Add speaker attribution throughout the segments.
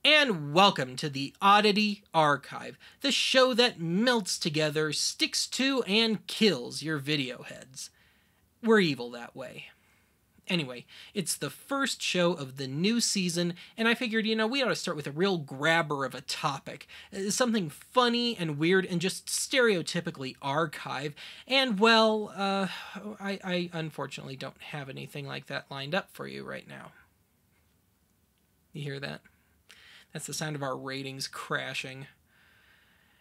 Speaker 1: And welcome to the Oddity Archive, the show that melts together, sticks to, and kills your video heads. We're evil that way. Anyway, it's the first show of the new season, and I figured, we ought to start with a real grabber of a topic. Something funny and weird and just stereotypically archive. And, well, I unfortunately don't have anything like that lined up for you right now. You hear that? That's the sound of our ratings crashing.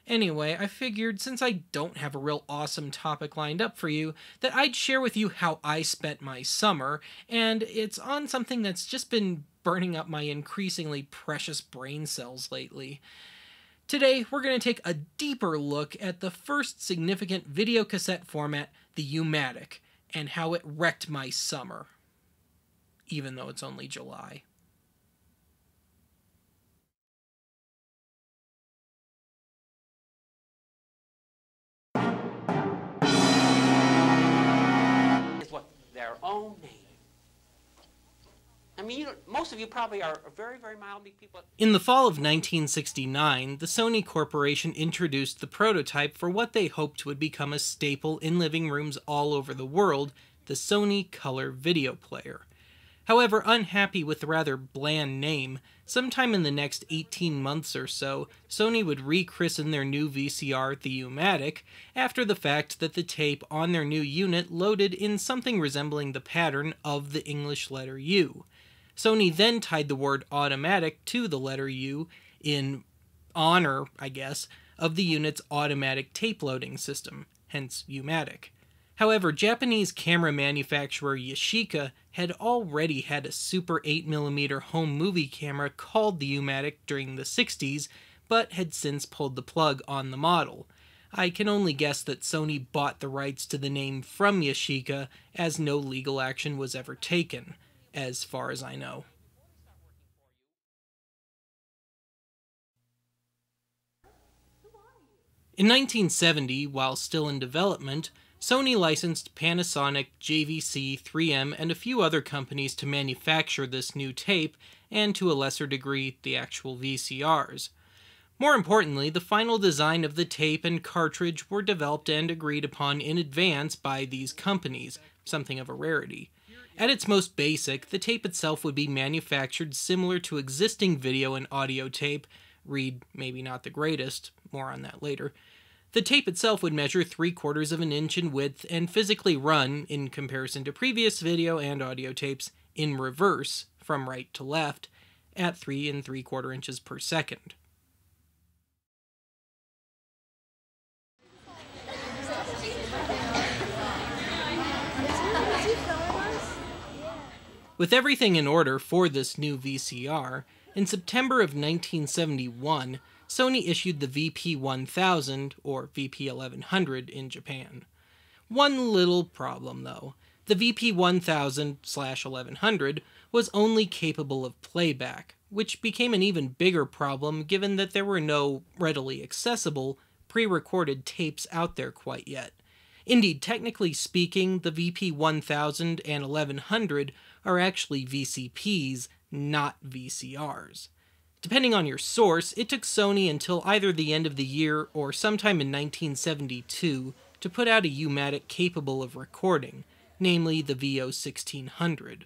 Speaker 1: Anyway, I figured since I don't have a real awesome topic lined up for you, that I'd share with you how I spent my summer, and it's on something that's just been burning up my increasingly precious brain cells lately. Today, we're going to take a deeper look at the first significant videocassette format, the U-Matic, and how it wrecked my summer. Even though it's only July.
Speaker 2: Their own name. I mean, most of you probably are very, very mildly people.
Speaker 1: In the fall of 1969, the Sony Corporation introduced the prototype for what they hoped would become a staple in living rooms all over the world, the Sony Color Video Player. However, unhappy with the rather bland name, sometime in the next 18 months or so, Sony would rechristen their new VCR the U-Matic, after the fact that the tape on their new unit loaded in something resembling the pattern of the English letter U. Sony then tied the word automatic to the letter U in honor, I guess, of the unit's automatic tape loading system, hence U-Matic. However, Japanese camera manufacturer Yashica had already had a Super 8mm home movie camera called the U-Matic during the 60s, but had since pulled the plug on the model. I can only guess that Sony bought the rights to the name from Yashica, as no legal action was ever taken, as far as I know. In 1970, while still in development, Sony licensed Panasonic, JVC, 3M, and a few other companies to manufacture this new tape, and to a lesser degree, the actual VCRs. More importantly, the final design of the tape and cartridge were developed and agreed upon in advance by these companies, something of a rarity. At its most basic, the tape itself would be manufactured similar to existing video and audio tape, read maybe not the greatest, more on that later. The tape itself would measure 3/4 of an inch in width and physically run, in comparison to previous video and audio tapes, in reverse, from right to left, at 3 3/4 inches per second. With everything in order for this new VCR, in September of 1971, Sony issued the VP-1000, or VP-1100 in Japan. One little problem, though. The VP-1000/1100 was only capable of playback, which became an even bigger problem given that there were no readily accessible, pre-recorded tapes out there quite yet. Indeed, technically speaking, the VP-1000 and 1100 are actually VCPs, not VCRs. Depending on your source, it took Sony until either the end of the year or sometime in 1972 to put out a U-Matic capable of recording, namely the VO-1600.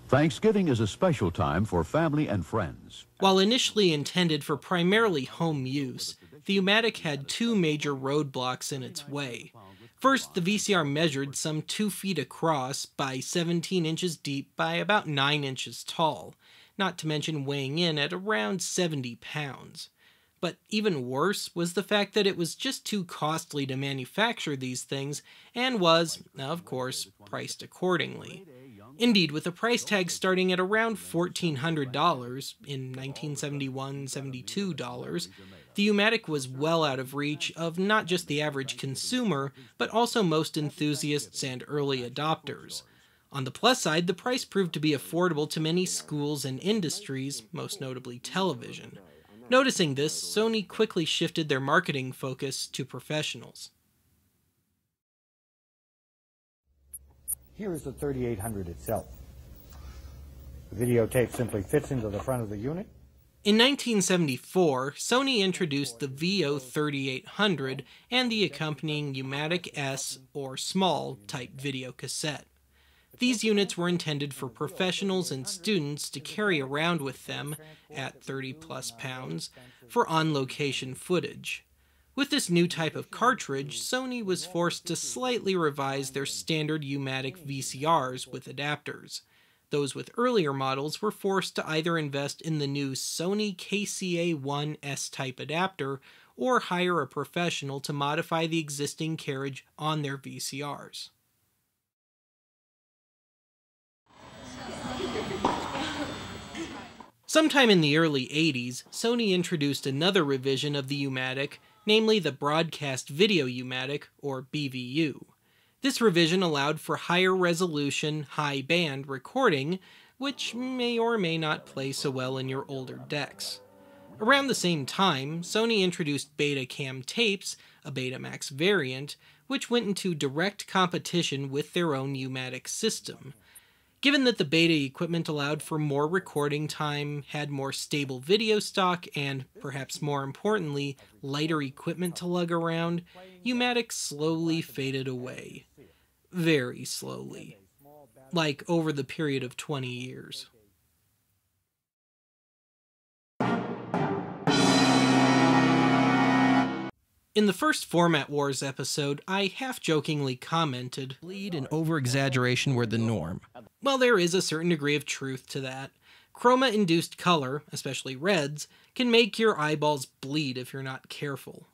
Speaker 3: Thanksgiving is a special time for family and friends.
Speaker 1: While initially intended for primarily home use, the U-Matic had two major roadblocks in its way. First, the VCR measured some 2 feet across by 17 inches deep by about 9 inches tall, not to mention weighing in at around 70 pounds. But even worse was the fact that it was just too costly to manufacture these things, and was, of course, priced accordingly. Indeed, with a price tag starting at around $1,400, in 1971, $72, the U-Matic was well out of reach of not just the average consumer, but also most enthusiasts and early adopters. On the plus side, the price proved to be affordable to many schools and industries, most notably television. Noticing this, Sony quickly shifted their marketing focus to professionals.
Speaker 4: Here is the 3800 itself. The videotape simply fits into the front of the unit.
Speaker 1: In 1974, Sony introduced the VO3800 and the accompanying U-Matic S or small type video cassette. These units were intended for professionals and students to carry around with them, at 30 plus pounds, for on-location footage. With this new type of cartridge, Sony was forced to slightly revise their standard U-Matic VCRs with adapters. Those with earlier models were forced to either invest in the new Sony KCA-1 S-type adapter or hire a professional to modify the existing carriage on their VCRs. Sometime in the early 80s, Sony introduced another revision of the U-Matic, namely the Broadcast Video U-Matic, or BVU. This revision allowed for higher resolution, high band recording, which may or may not play so well in your older decks. Around the same time, Sony introduced Betacam tapes, a Betamax variant, which went into direct competition with their own U-Matic system. Given that the Beta equipment allowed for more recording time, had more stable video stock, and, perhaps more importantly, lighter equipment to lug around, U-Matic slowly faded away. Very slowly. Like over the period of 20 years. In the first Format Wars episode, I half-jokingly commented, "Bleed and over-exaggeration were the norm." Well, there is a certain degree of truth to that. Chroma-induced color, especially reds, can make your eyeballs bleed if you're not careful.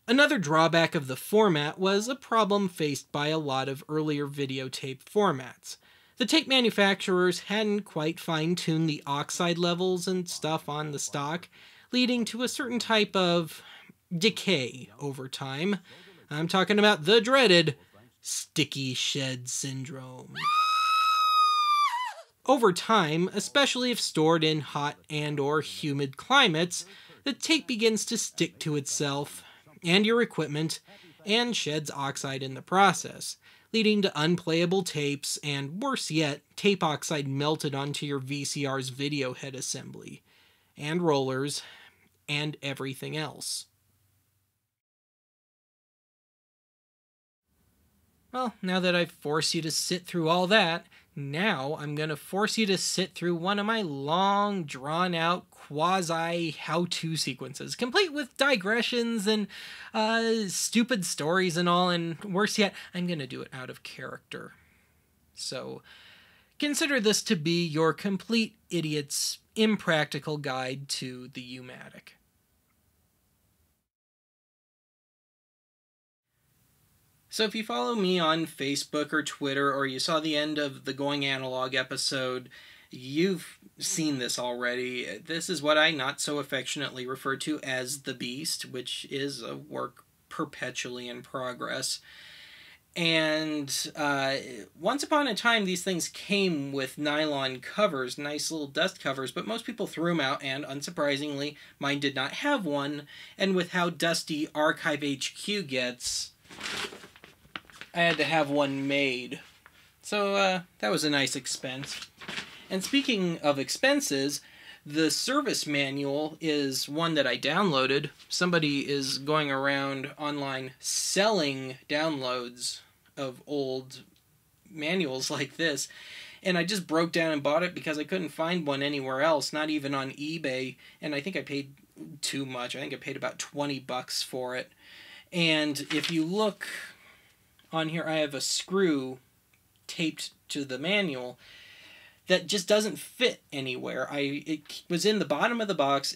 Speaker 1: Another drawback of the format was a problem faced by a lot of earlier videotape formats. The tape manufacturers hadn't quite fine-tuned the oxide levels and stuff on the stock, leading to a certain type of decay over time. I'm talking about the dreaded sticky shed syndrome. Over time, especially if stored in hot and or humid climates, the tape begins to stick to itself and your equipment and sheds oxide in the process, leading to unplayable tapes and, worse yet, tape oxide melted onto your VCR's video head assembly, and rollers, and everything else. Well, now that I've forced you to sit through all that, now I'm going to force you to sit through one of my long, drawn-out, quasi-how-to sequences, complete with digressions and stupid stories and all, and worse yet, I'm going to do it out of character. So, consider this to be your complete idiot's impractical guide to the U-Matic. So if you follow me on Facebook or Twitter, or you saw the end of the Going Analog episode, you've seen this already. This is what I not so affectionately refer to as the Beast, which is a work perpetually in progress. And once upon a time, these things came with nylon covers, nice little dust covers, but most people threw them out, and unsurprisingly, mine did not have one. And with how dusty Archive HQ gets, I had to have one made. So that was a nice expense. And speaking of expenses, the service manual is one that I downloaded. Somebody is going around online selling downloads of old manuals like this. And I just broke down and bought it because I couldn't find one anywhere else, not even on eBay. And I think I paid too much. I think I paid about $20 for it. And if you look on here, I have a screw taped to the manual that just doesn't fit anywhere. It was in the bottom of the box.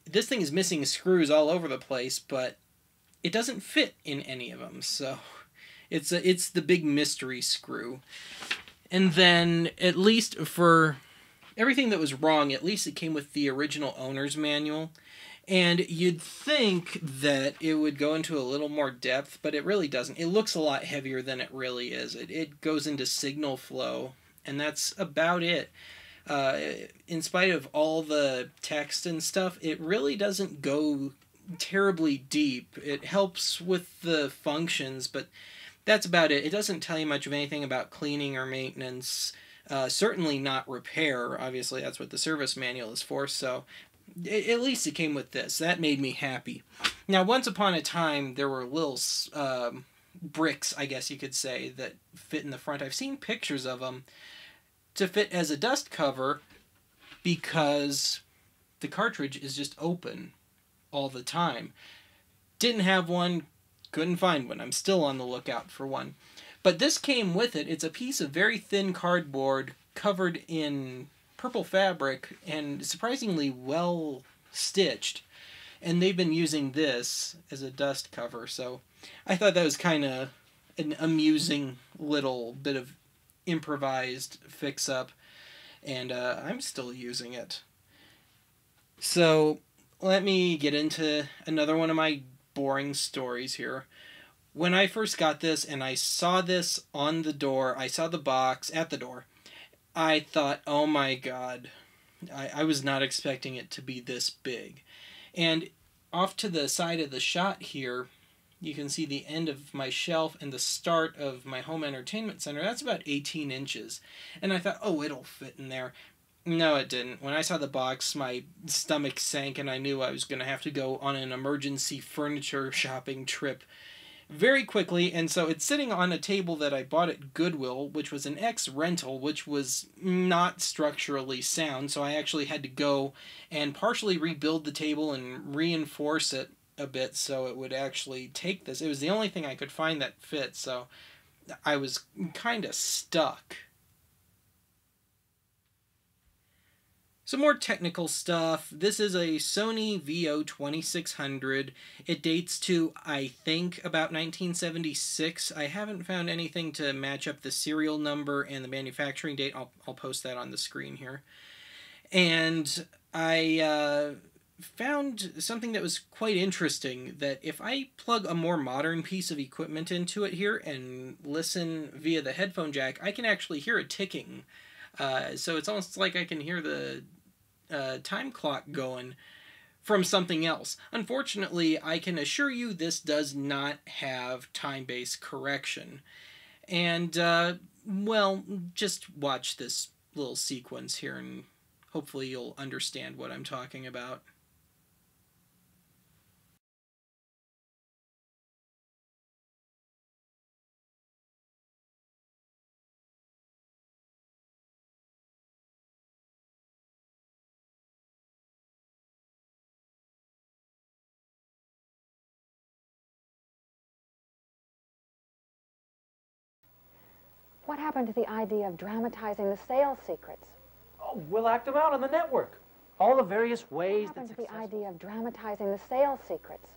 Speaker 1: This thing is missing screws all over the place, but it doesn't fit in any of them. So it's the big mystery screw. And then, at least for everything that was wrong, at least it came with the original owner's manual. And you'd think that it would go into a little more depth, but it really doesn't. It looks a lot heavier than it really is. It goes into signal flow, and that's about it. In spite of all the text and stuff, it really doesn't go terribly deep. It helps with the functions, but that's about it. It doesn't tell you much of anything about cleaning or maintenance. Certainly not repair. Obviously, that's what the service manual is for, so at least it came with this. That made me happy. Now, once upon a time, there were little bricks, I guess you could say, that fit in the front. I've seen pictures of them to fit as a dust cover because the cartridge is just open all the time. Didn't have one, couldn't find one. I'm still on the lookout for one. But this came with it. It's a piece of very thin cardboard covered in purple fabric and surprisingly well stitched. And they've been using this as a dust cover, so I thought that was kind of an amusing little bit of improvised fix-up, and I'm still using it. So let me get into another one of my boring stories here. When I first got this and I saw this on the door, I saw the box at the door, I thought, oh my god, I was not expecting it to be this big. And off to the side of the shot here, you can see the end of my shelf and the start of my home entertainment center. That's about 18 inches. And I thought, oh, it'll fit in there. No, it didn't. When I saw the box, my stomach sank and I knew I was going to have to go on an emergency furniture shopping trip very quickly. And so it's sitting on a table that I bought at Goodwill, which was an ex-rental, which was not structurally sound. So I actually had to go and partially rebuild the table and reinforce it a bit so it would actually take this. It was the only thing I could find that fit, so I was kind of stuck. Some more technical stuff. This is a Sony VO2600. It dates to, I think, about 1976. I haven't found anything to match up the serial number and the manufacturing date. I'll post that on the screen here. And I found something that was quite interesting, that if I plug a more modern piece of equipment into it here and listen via the headphone jack, I can actually hear it ticking. So it's almost like I can hear the time clock going from something else. Unfortunately, I can assure you this does not have time-based correction. And, well, just watch this little sequence here and hopefully you'll understand what I'm talking about.
Speaker 5: What happened to the idea of dramatizing the sales secrets?
Speaker 6: Oh, we'll act them out on the network. All the various ways
Speaker 5: What happened to the idea of dramatizing the sales secrets?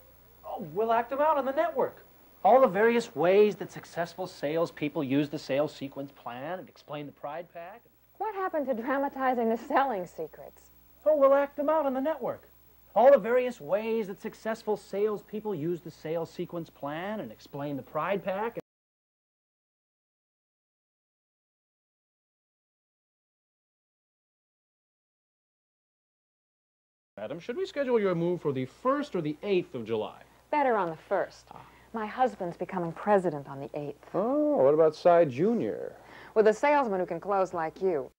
Speaker 6: Oh, we'll act them out on the network. All the various ways that successful salespeople use the sales sequence plan and explain the pride pack.
Speaker 5: What happened to dramatizing the selling secrets?
Speaker 6: Oh, we'll act them out on the network. All the various ways that successful salespeople use the sales sequence plan and explain the pride pack.
Speaker 7: Madam, should we schedule your move for the 1st or the 8th of July?
Speaker 5: Better on the 1st. My husband's becoming president on the 8th.
Speaker 7: Oh, what about Cy Jr.?
Speaker 5: With a salesman who can close like you.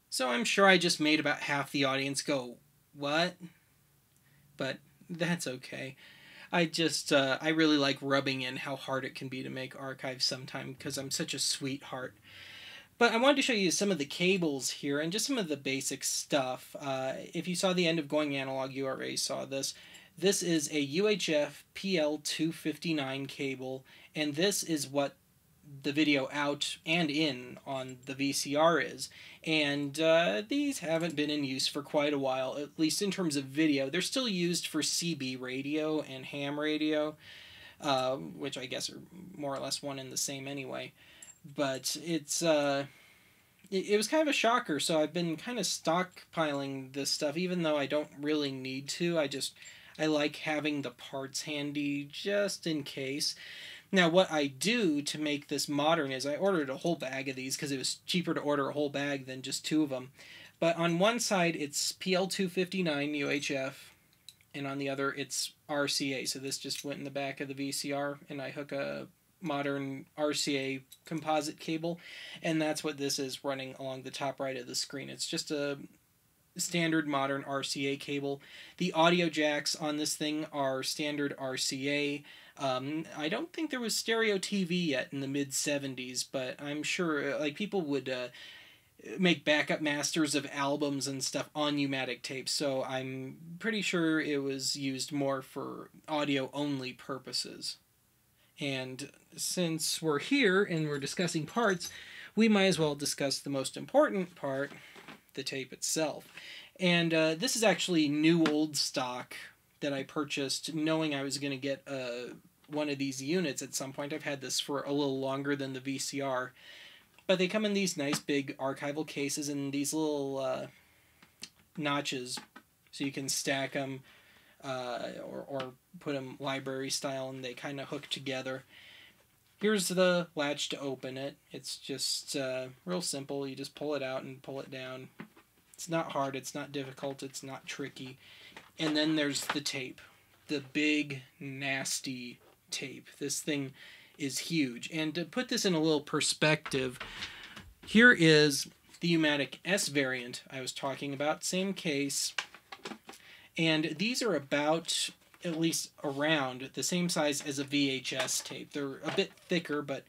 Speaker 1: So I'm sure I just made about half the audience go, what? But that's okay. I really like rubbing in how hard it can be to make archives sometimes because I'm such a sweetheart. But I wanted to show you some of the cables here and just some of the basic stuff. If you saw the end of Going Analog, you already saw this. This is a UHF PL259 cable, and this is what the video out and in on the VCR is. And these haven't been in use for quite a while, at least in terms of video. They're still used for CB radio and ham radio, which I guess are more or less one and the same anyway. But it's it was kind of a shocker, so I've been kind of stockpiling this stuff, even though I don't really need to. I like having the parts handy just in case. Now, what I do to make this modern is I ordered a whole bag of these because it was cheaper to order a whole bag than just 2 of them. But on one side, it's PL259 UHF, and on the other it's RCA. So this just went in the back of the VCR, and I hook a modern RCA composite cable, and that's what this is running along the top right of the screen. It's just a standard modern RCA cable. The audio jacks on this thing are standard RCA. I don't think there was stereo TV yet in the mid-70s, but I'm sure like people would make backup masters of albums and stuff on U-Matic tapes, so I'm pretty sure it was used more for audio-only purposes. And since we're here and we're discussing parts, we might as well discuss the most important part, the tape itself. And this is actually new old stock that I purchased knowing I was going to get one of these units at some point. I've had this for a little longer than the VCR. But they come in these nice big archival cases and these little notches, so you can stack them or put them library style, and they kind of hook together. Here's the latch to open it. It's just real simple. You just pull it out and pull it down. It's not hard, it's not difficult, it's not tricky. And then there's the tape. The big, nasty tape. This thing is huge. And to put this in a little perspective, here is the U-Matic S variant I was talking about, same case, and these are about, at least around, the same size as a VHS tape. They're a bit thicker, but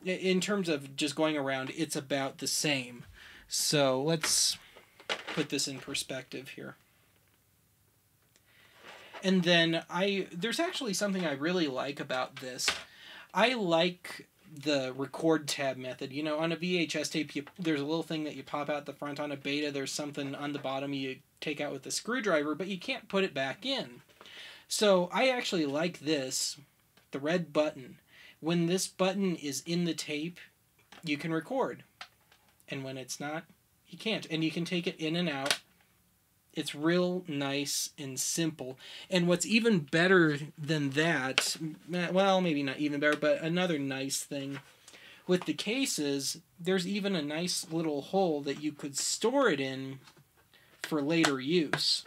Speaker 1: in terms of just going around, it's about the same. So let's put this in perspective here. And then there's actually something I really like about this. I like the record tab method. You know, on a VHS tape, there's a little thing that you pop out the front. On a Beta, there's something on the bottom you take out with a screwdriver, but you can't put it back in. So I actually like this, the red button. When this button is in the tape, you can record. And when it's not, you can't. And you can take it in and out. It's real nice and simple. And what's even better than that, well, maybe not even better, but another nice thing with the cases, there's even a nice little hole that you could store it in for later use.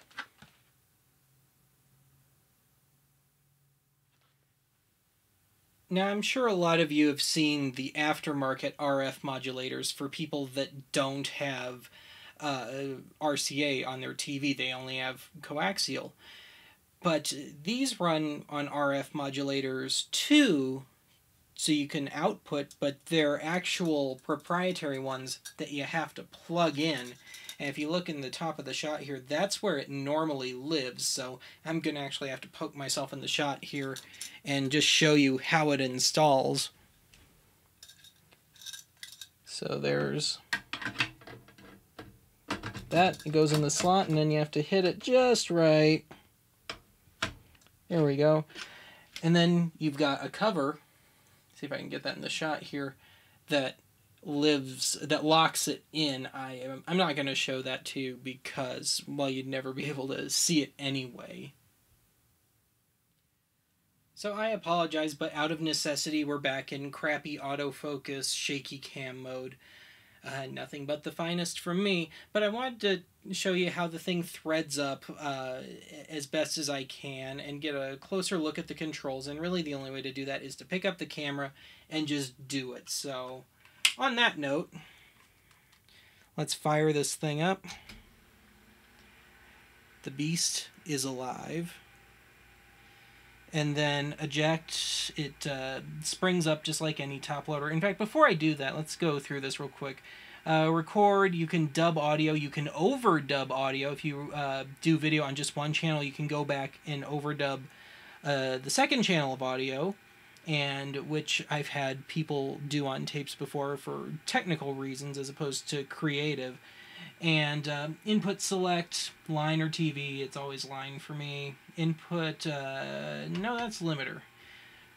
Speaker 1: Now, I'm sure a lot of you have seen the aftermarket RF modulators for people that don't have RCA on their TV. They only have coaxial. But these run on RF modulators too, so you can output, but they're actual proprietary ones that you have to plug in. And if you look in the top of the shot here, that's where it normally lives. So I'm going to actually have to poke myself in the shot here and just show you how it installs. So there's that. It goes in the slot, and then you have to hit it just right. There we go. And then you've got a cover, see if I can get that in the shot here, that locks it in. I'm not going to show that to you because, well, you'd never be able to see it anyway. So I apologize, but out of necessity, we're back in crappy autofocus, shaky cam mode. Nothing but the finest from me, but I wanted to show you how the thing threads up as best as I can and get a closer look at the controls, and really the only way to do that is to pick up the camera and just do it. So on that note, let's fire this thing up. The beast is alive. And then eject, it springs up just like any top loader. In fact, before I do that, let's go through this real quick. Record, you can dub audio, you can overdub audio. If you do video on just one channel, you can go back and overdub the second channel of audio, and which I've had people do on tapes before for technical reasons as opposed to creative. And input select, line or TV, it's always line for me. Input, no, that's limiter,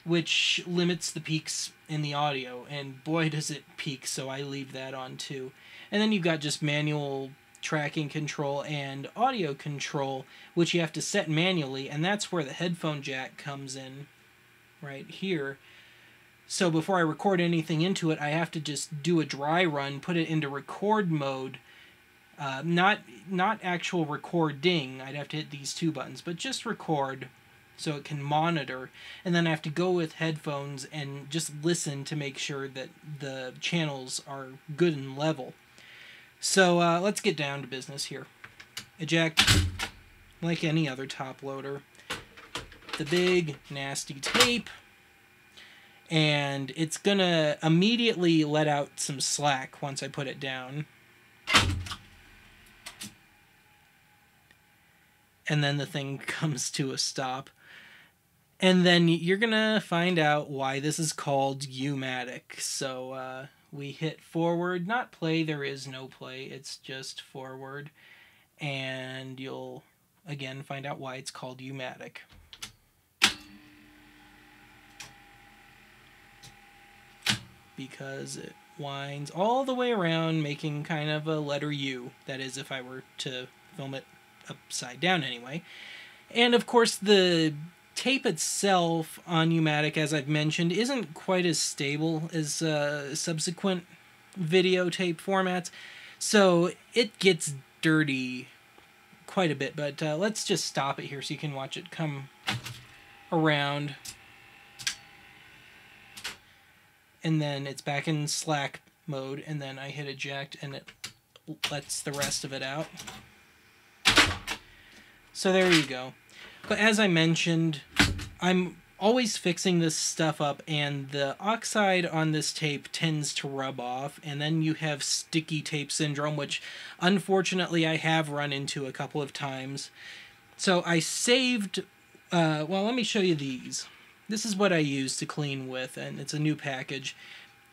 Speaker 1: which limits the peaks in the audio, and boy does it peak, so I leave that on too. And then you've got just manual tracking control and audio control, which you have to set manually, and that's where the headphone jack comes in, right here. So before I record anything into it, I have to just do a dry run, put it into record mode, Not actual recording. I'd have to hit these two buttons, but just record so it can monitor. And then I have to go with headphones and just listen to make sure that the channels are good and level. So let's get down to business here. Eject, like any other top loader. The big, nasty tape. And it's gonna immediately let out some slack once I put it down. And then the thing comes to a stop. And then you're gonna find out why this is called U-Matic. So we hit forward, not play, there is no play, it's just forward. And you'll again find out why it's called U-Matic. Because it winds all the way around, making kind of a letter U. That is, if I were to film it upside down anyway. And of course the tape itself on U-Matic, as I've mentioned, isn't quite as stable as subsequent videotape formats, so it gets dirty quite a bit. But let's just stop it here so you can watch it come around. And then it's back in slack mode, and then I hit eject and it lets the rest of it out. So there you go. But as I mentioned, I'm always fixing this stuff up, and the oxide on this tape tends to rub off, and then you have sticky tape syndrome, which unfortunately I have run into a couple of times. So I saved, well, let me show you these. This is what I use to clean with, and it's a new package.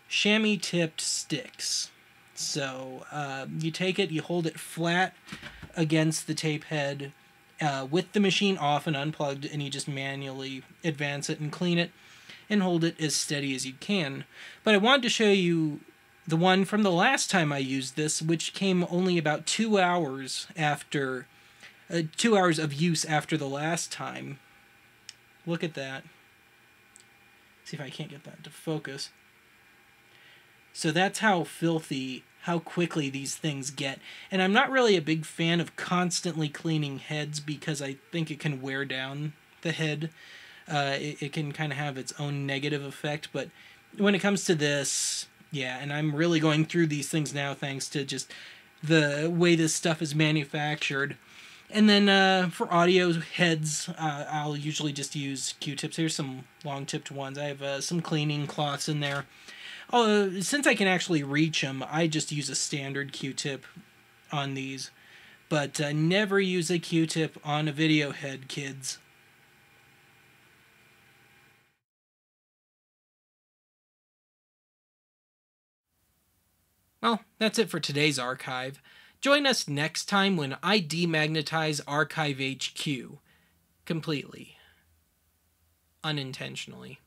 Speaker 1: Chamois-tipped sticks. So you take it, you hold it flat against the tape head with the machine off and unplugged, and you just manually advance it and clean it and hold it as steady as you can. But I wanted to show you the one from the last time I used this, which came only about 2 hours after, 2 hours of use after the last time. Look at that. See if I can't get that to focus. So that's how filthy, how quickly these things get. And I'm not really a big fan of constantly cleaning heads because I think it can wear down the head. It can kind of have its own negative effect. But when it comes to this, yeah, and I'm really going through these things now thanks to just the way this stuff is manufactured. And then for audio heads, I'll usually just use Q-tips. Here's some long-tipped ones. I have some cleaning cloths in there. Since I can actually reach them, I just use a standard Q-tip on these. But never use a Q-tip on a video head, kids. Well, that's it for today's archive. Join us next time when I demagnetize Archive HQ. Completely. Unintentionally.